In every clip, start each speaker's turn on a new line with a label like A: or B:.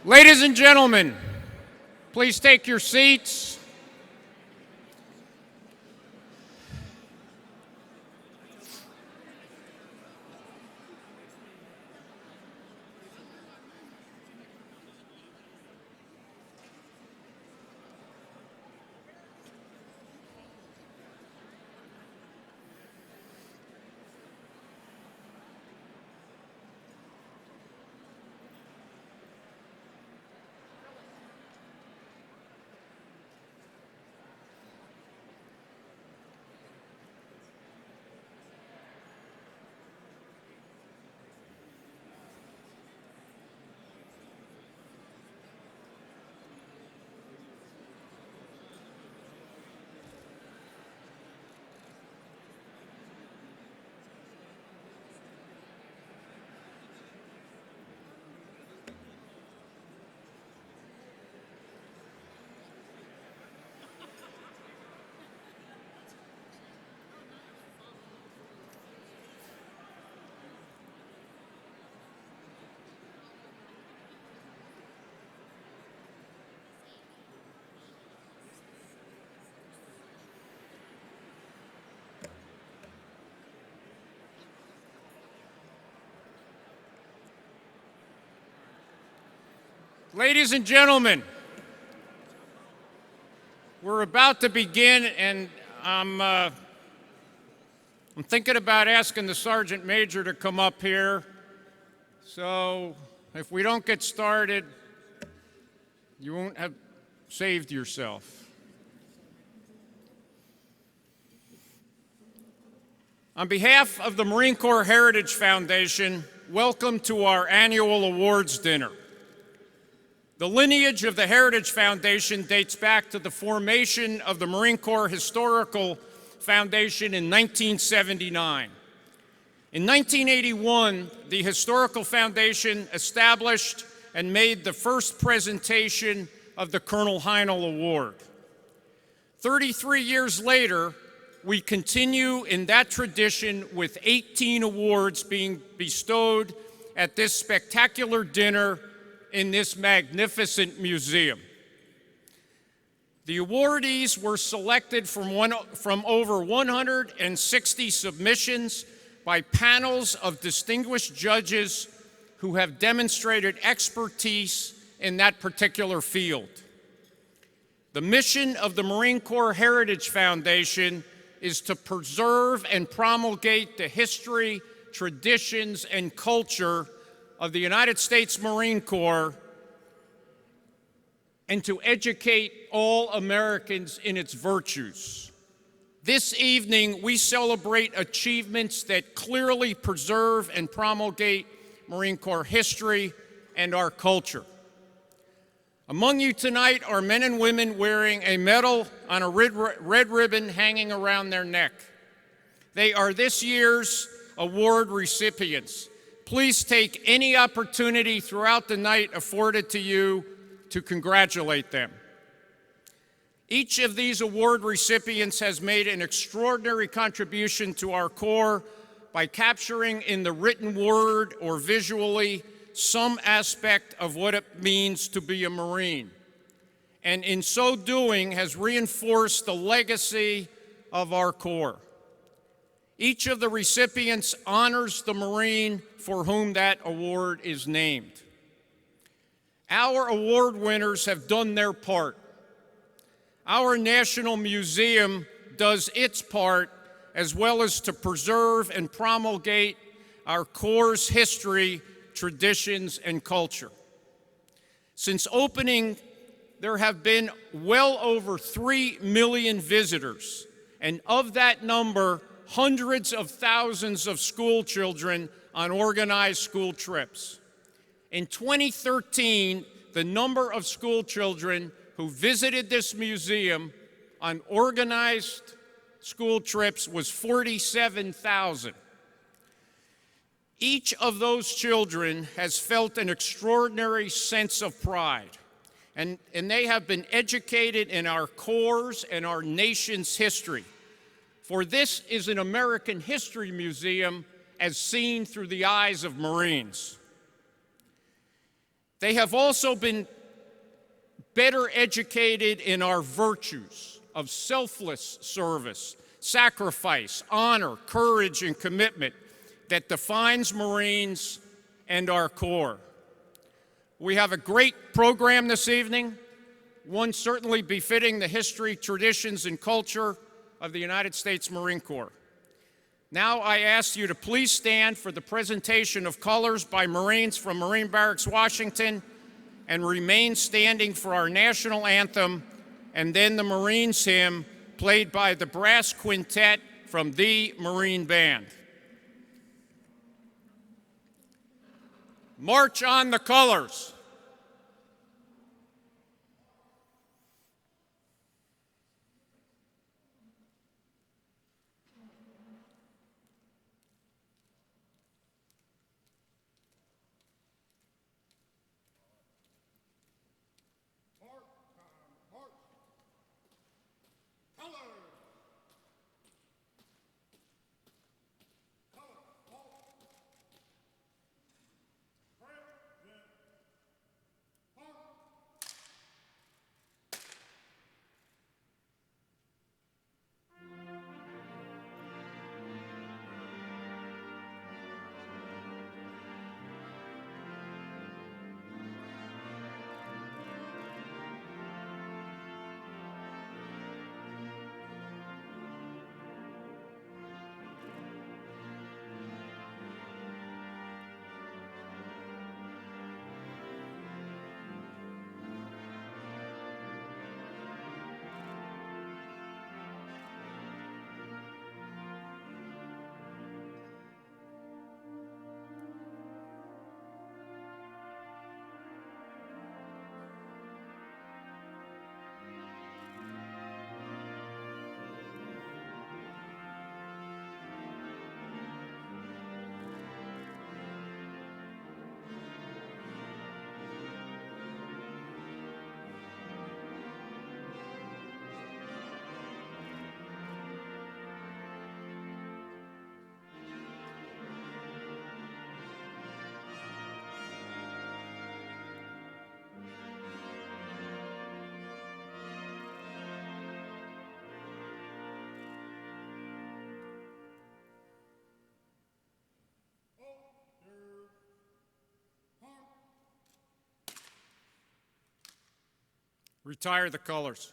A: Ladies and gentlemen, please take your seats. Ladies and gentlemen, we're about to begin, and I'm thinking about asking the Sergeant Major to come up here. So if we don't get started, you won't have saved yourself. On behalf of the Marine Corps Heritage Foundation, welcome to our annual awards dinner. The lineage of the Heritage Foundation dates back to the formation of the Marine Corps Historical Foundation in 1979. In 1981, the Historical Foundation established and made the first presentation of the Colonel Heinel Award. 33 years later, we continue in that tradition with 18 awards being bestowed at this spectacular dinner in this magnificent museum. The awardees were selected from over 160 submissions by panels of distinguished judges who have demonstrated expertise in that particular field. The mission of the Marine Corps Heritage Foundation is to preserve and promulgate the history, traditions, and culture of the United States Marine Corps and to educate all Americans in its virtues. This evening, we celebrate achievements that clearly preserve and promulgate Marine Corps history and our culture. Among you tonight are men and women wearing a medal on a red ribbon hanging around their neck. They are this year's award recipients. Please take any opportunity throughout the night afforded to you to congratulate them. Each of these award recipients has made an extraordinary contribution to our Corps by capturing in the written word or visually some aspect of what it means to be a Marine, and in so doing has reinforced the legacy of our Corps. Each of the recipients honors the Marine for whom that award is named. Our award winners have done their part. Our National Museum does its part, as well as to preserve and promulgate our Corps' history, traditions, and culture. Since opening, there have been well over 3 million visitors, and of that number, hundreds of thousands of school children on organized school trips. In 2013, the number of school children who visited this museum on organized school trips was 47,000. Each of those children has felt an extraordinary sense of pride, and they have been educated in our Corps and our nation's history. For this is an American history museum as seen through the eyes of Marines. They have also been better educated in our virtues of selfless service, sacrifice, honor, courage, and commitment that defines Marines and our Corps. We have a great program this evening, one certainly befitting the history, traditions, and culture of the United States Marine Corps. Now I ask you to please stand for the presentation of colors by Marines from Marine Barracks, Washington, and remain standing for our national anthem and then the Marines hymn played by the brass quintet from the Marine Band. March on the colors. Retire the colors.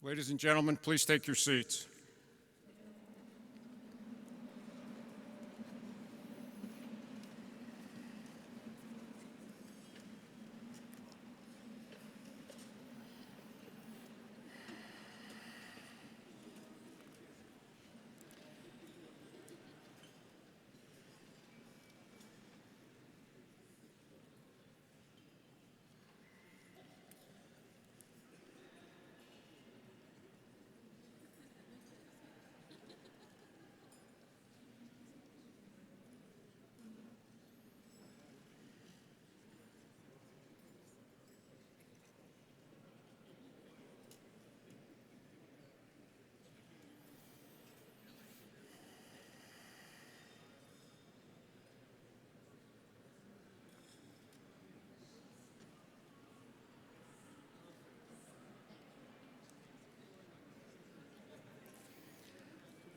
A: Ladies and gentlemen, please take your seats.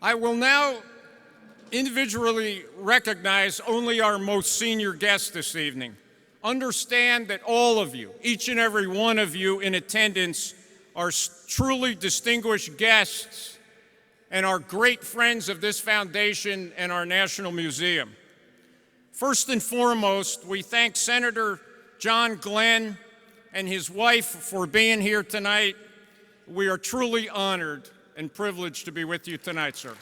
A: I will now individually recognize only our most senior guests this evening. understand that all of you, each and every one of you in attendance, are truly distinguished guests and are great friends of this foundation and our National Museum. First and foremost, we thank Senator John Glenn and his wife for being here tonight. We are truly honored and privileged to be with you tonight, sir.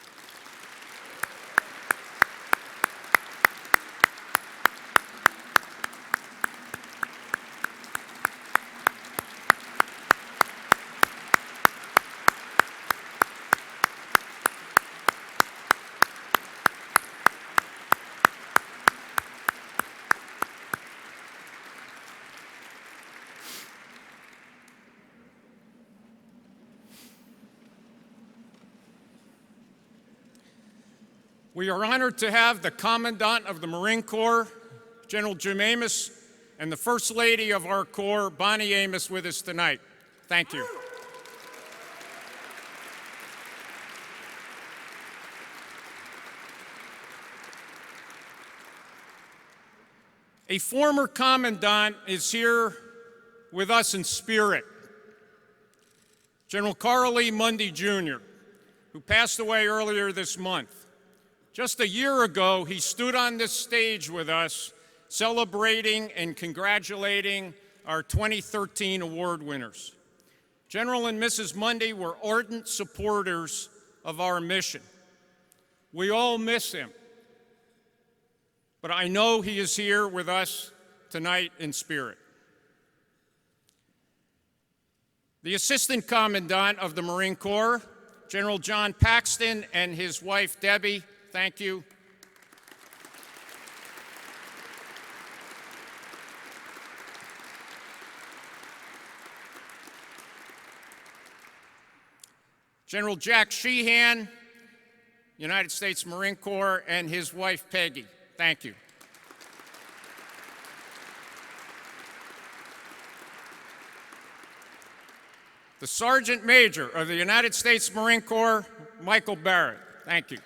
A: We are honored to have the Commandant of the Marine Corps, General Jim Amos, and the First Lady of our Corps, Bonnie Amos, with us tonight. Thank you. A former Commandant is here with us in spirit, General Carl E. Mundy, Jr., who passed away earlier this month. Just a year ago, he stood on this stage with us, celebrating and congratulating our 2013 award winners. General and Mrs. Mundy were ardent supporters of our mission. We all miss him, but I know he is here with us tonight in spirit. The Assistant Commandant of the Marine Corps, General John Paxton, and his wife, Debbie, thank you. General Jack Sheehan, United States Marine Corps, and his wife, Peggy, thank you. The Sergeant Major of the United States Marine Corps, Michael Barrett, thank you.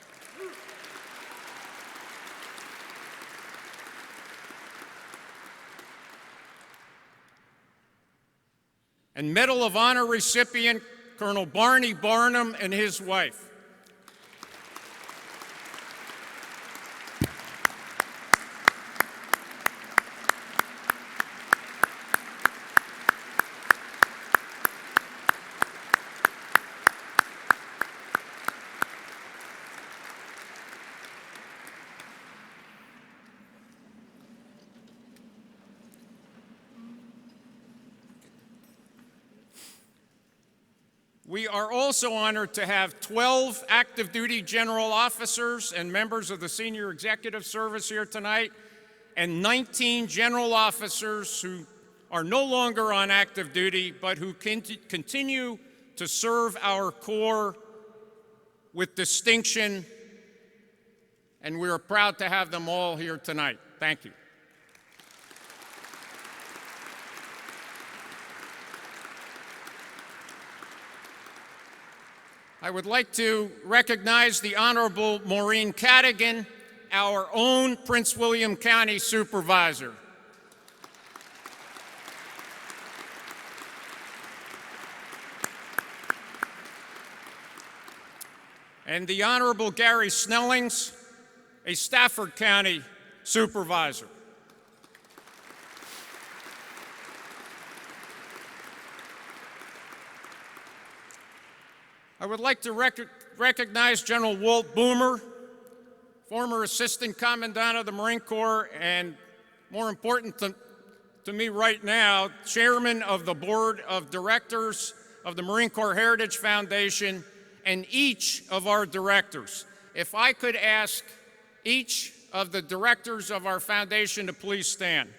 A: And Medal of Honor recipient, Colonel Barney Barnum and his wife. We are also honored to have 12 active duty general officers and members of the Senior Executive Service here tonight, and 19 general officers who are no longer on active duty, but who continue to serve our Corps with distinction, and we are proud to have them all here tonight. Thank you. I would like to recognize the Honorable Maureen Cadigan, our own Prince William County Supervisor. And the Honorable Gary Snellings, a Stafford County Supervisor. I would like to recognize General Walt Boomer, former Assistant Commandant of the Marine Corps, and more important to me right now, Chairman of the Board of Directors of the Marine Corps Heritage Foundation, and each of our directors. If I could ask each of the directors of our foundation to please stand.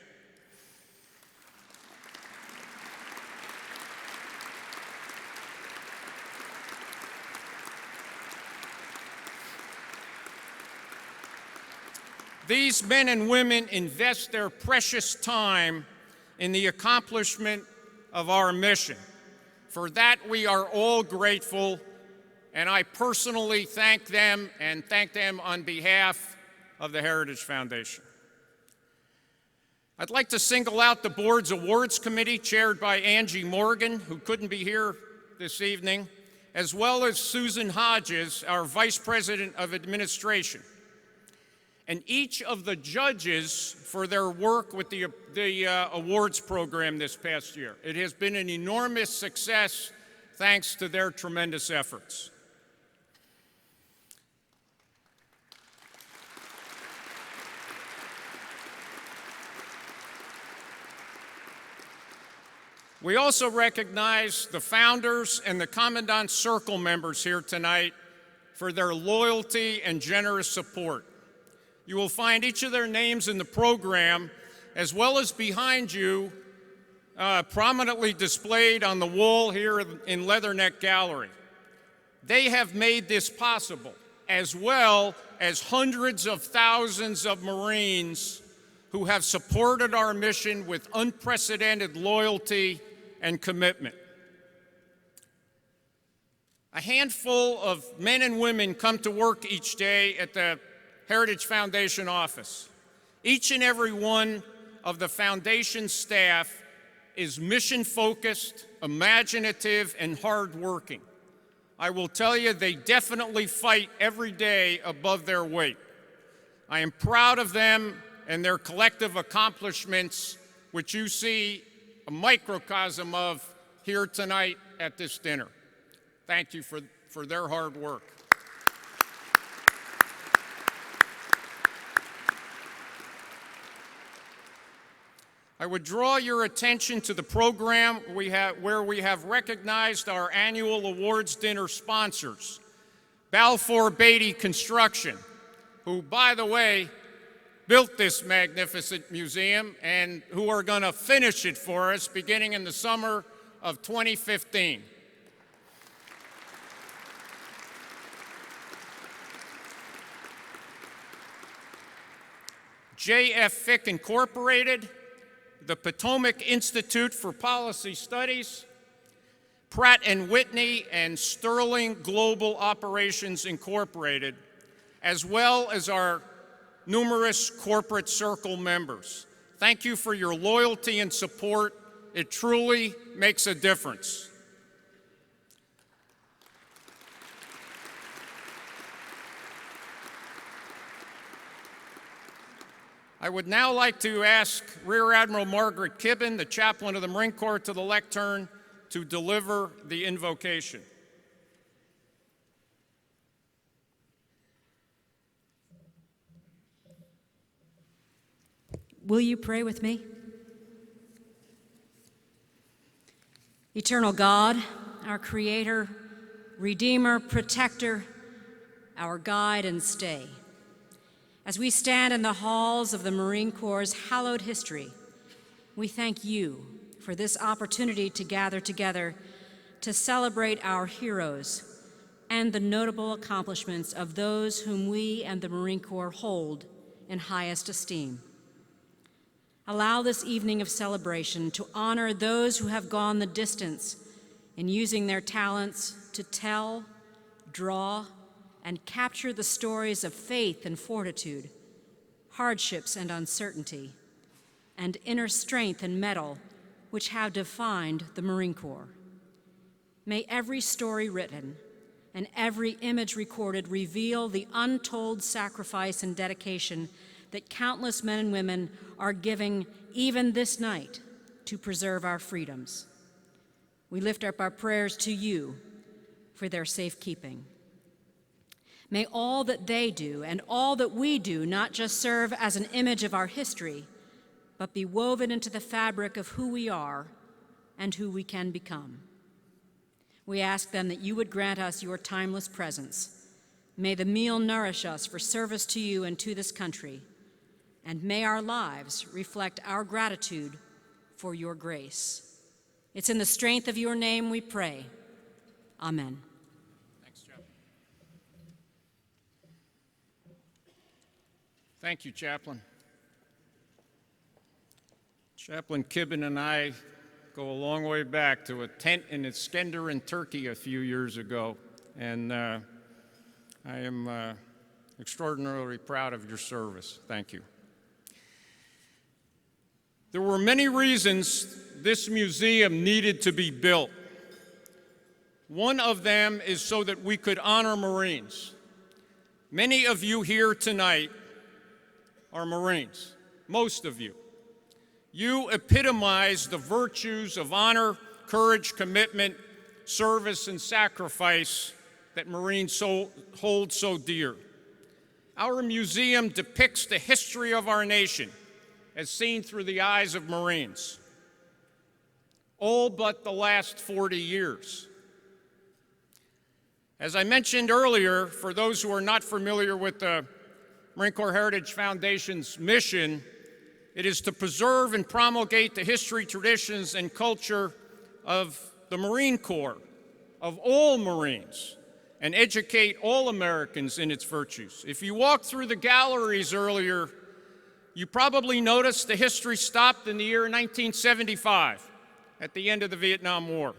A: These men and women invest their precious time in the accomplishment of our mission. For that, we are all grateful, and I personally thank them and thank them on behalf of the Heritage Foundation. I'd like to single out the board's awards committee chaired by Angie Morgan, who couldn't be here this evening, as well as Susan Hodges, our Vice President of Administration, and each of the judges for their work with the awards program this past year. It has been an enormous success thanks to their tremendous efforts. We also recognize the founders and the Commandant's Circle members here tonight for their loyalty and generous support. You will find each of their names in the program, as well as behind you, prominently displayed on the wall here in Leatherneck Gallery. They have made this possible, as well as hundreds of thousands of Marines who have supported our mission with unprecedented loyalty and commitment. A handful of men and women come to work each day at the Heritage Foundation office. Each and every one of the foundation staff is mission-focused, imaginative, and hardworking. I will tell you, they definitely fight every day above their weight. I am proud of them and their collective accomplishments, which you see a microcosm of here tonight at this dinner. Thank you for their hard work. I would draw your attention to the program where we have recognized our annual awards dinner sponsors. Balfour Beatty Construction, who, by the way, built this magnificent museum and who are going to finish it for us beginning in the summer of 2015. J.F. Fick Incorporated, the Potomac Institute for Policy Studies, Pratt & Whitney, and Sterling Global Operations Incorporated, as well as our numerous corporate circle members. Thank you for your loyalty and support. It truly makes a difference. I would now like to ask Rear Admiral Margaret Kibben, the Chaplain of the Marine Corps, to the lectern to deliver the invocation.
B: Will you pray with me? Eternal God, our Creator, Redeemer, Protector, our guide and stay, as we stand in the halls of the Marine Corps' hallowed history, we thank you for this opportunity to gather together to celebrate our heroes and the notable accomplishments of those whom we and the Marine Corps hold in highest esteem. Allow this evening of celebration to honor those who have gone the distance in using their talents to tell, draw, and capture the stories of faith and fortitude, hardships and uncertainty, and inner strength and mettle which have defined the Marine Corps. May every story written and every image recorded reveal the untold sacrifice and dedication that countless men and women are giving even this night to preserve our freedoms. We lift up our prayers to you for their safekeeping. May all that they do and all that we do not just serve as an image of our history, but be woven into the fabric of who we are and who we can become. We ask then that you would grant us your timeless presence. May the meal nourish us for service to you and to this country, and may our lives reflect our gratitude for your grace. It's in the strength of your name we pray. Amen.
A: Thank you, Chaplain. Chaplain Kibben and I go a long way back to a tent in Iskenderun, Turkey a few years ago, and I am extraordinarily proud of your service. Thank you. There were many reasons this museum needed to be built. One of them is so that we could honor Marines. Many of you here tonight are Marines, most of you. You epitomize the virtues of honor, courage, commitment, service, and sacrifice that Marines hold so dear. Our museum depicts the history of our nation as seen through the eyes of Marines, all but the last 40 years. As I mentioned earlier, for those who are not familiar with the Marine Corps Heritage Foundation's mission, it is to preserve and promulgate the history, traditions, and culture of the Marine Corps, of all Marines, and educate all Americans in its virtues. If you walked through the galleries earlier, you probably noticed the history stopped in the year 1975, at the end of the Vietnam War.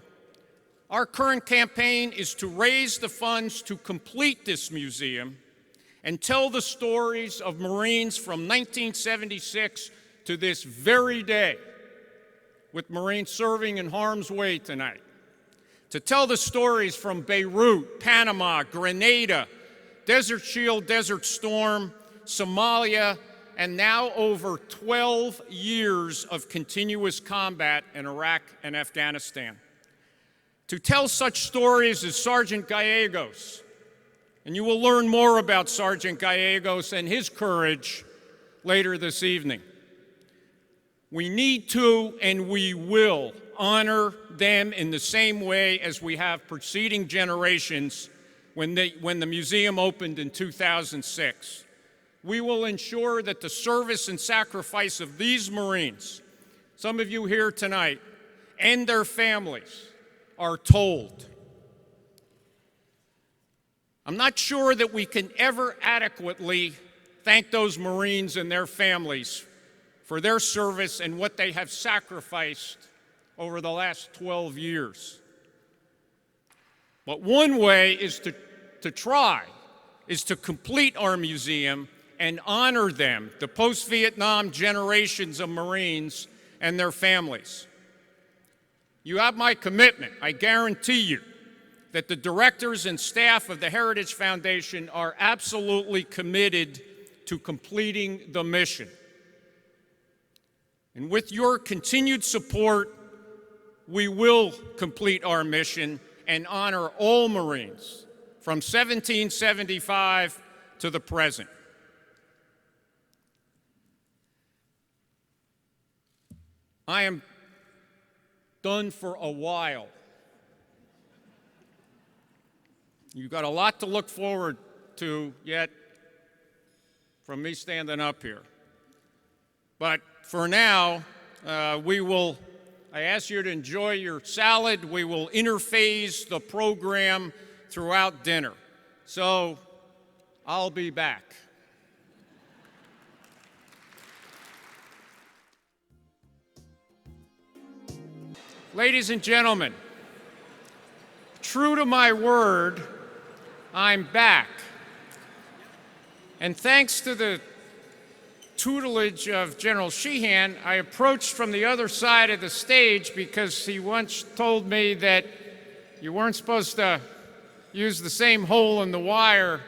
A: Our current campaign is to raise the funds to complete this museum and tell the stories of Marines from 1976 to this very day, with Marines serving in harm's way tonight. To tell the stories from Beirut, Panama, Grenada, Desert Shield, Desert Storm, Somalia, and now over 12 years of continuous combat in Iraq and Afghanistan. To tell such stories as Sergeant Gallegos, and you will learn more about Sergeant Gallegos and his courage later this evening. We need to and we will honor them in the same way as we have preceding generations when the museum opened in 2006. We will ensure that the service and sacrifice of these Marines, some of you here tonight, and their families are told. I'm not sure that we can ever adequately thank those Marines and their families for their service and what they have sacrificed over the last 12 years. But one way is to try, is to complete our museum and honor them, the post-Vietnam generations of Marines and their families. You have my commitment. I guarantee you that the directors and staff of the Heritage Foundation are absolutely committed to completing the mission. And with your continued support, we will complete our mission and honor all Marines from 1775 to the present. I am done for a while. You've got a lot to look forward to yet from me standing up here. But for now, I ask you to enjoy your salad. We will interphase the program throughout dinner. So I'll be back. Ladies and gentlemen, true to my word, I'm back. And thanks to the tutelage of General Sheehan, I approached from the other side of the stage because he once told me that you weren't supposed to use the same hole in the wire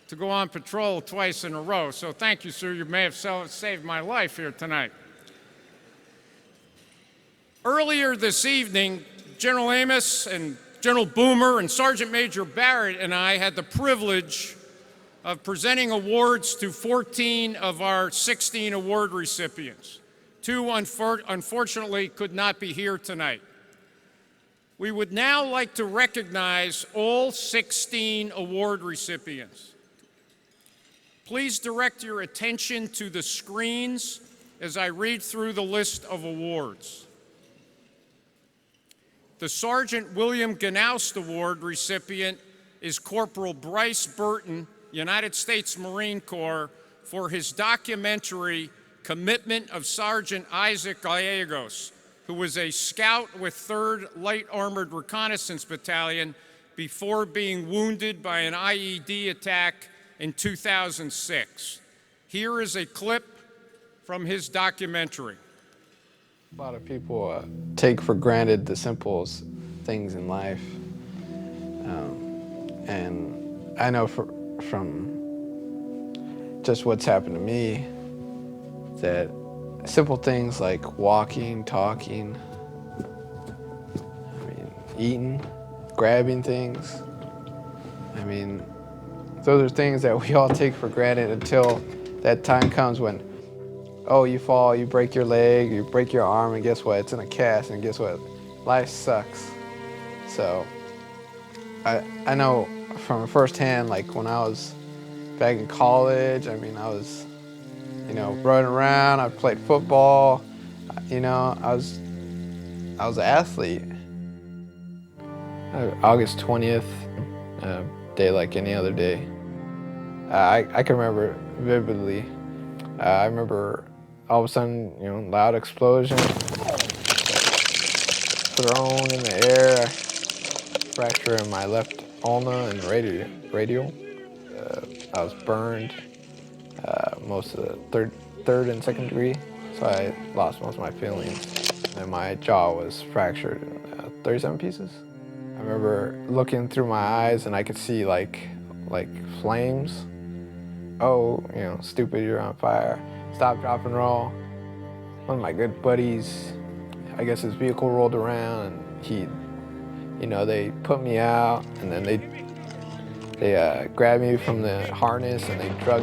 A: to go on patrol twice in a row. So thank you, sir. You may have saved my life here tonight. Earlier this evening, General Amos and General Boomer and Sergeant Major Barrett and I had the privilege of presenting awards to 14 of our 16 award recipients. Two, unfortunately, could not be here tonight. We would now like to recognize all 16 award recipients. Please direct your attention to the screens as I read through the list of awards. The Sergeant William Gnaust Award recipient is Corporal Bryce Burton, United States Marine Corps, for his documentary, Commitment of Sergeant Isaac Gallegos, who was a scout with 3rd Light Armored Reconnaissance Battalion before being wounded by an IED attack in 2006. Here is a clip from his documentary.
C: A lot of people take for granted the simple things in life. And I know from just what's happened to me that simple things like walking, talking, eating, grabbing things, those are things that we all take for granted until that time comes when, oh, you fall, you break your leg, you break your arm, and guess what? It's in a cast, and guess what? Life sucks. So I know from firsthand, like when I was back in college, I was, running around, I played football, I was an athlete. August 20th, day like any other day. I can remember vividly. I remember all of a sudden, loud explosion, thrown in the air, fracture in my left ulna and radial. I was burned most of the third and second degree, so I lost most of my feelings. And my jaw was fractured in 37 pieces. I remember looking through my eyes and I could see like flames. Oh, stupid, you're on fire. Stop, drop, and roll. One of my good buddies, I guess his vehicle rolled around and they put me out, and then they grabbed me from the harness and they drug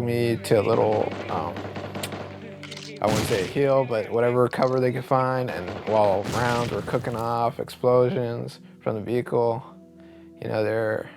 C: me to a little, I wouldn't say a hill, but whatever cover they could find, and while rounds were cooking off, explosions from the vehicle, they're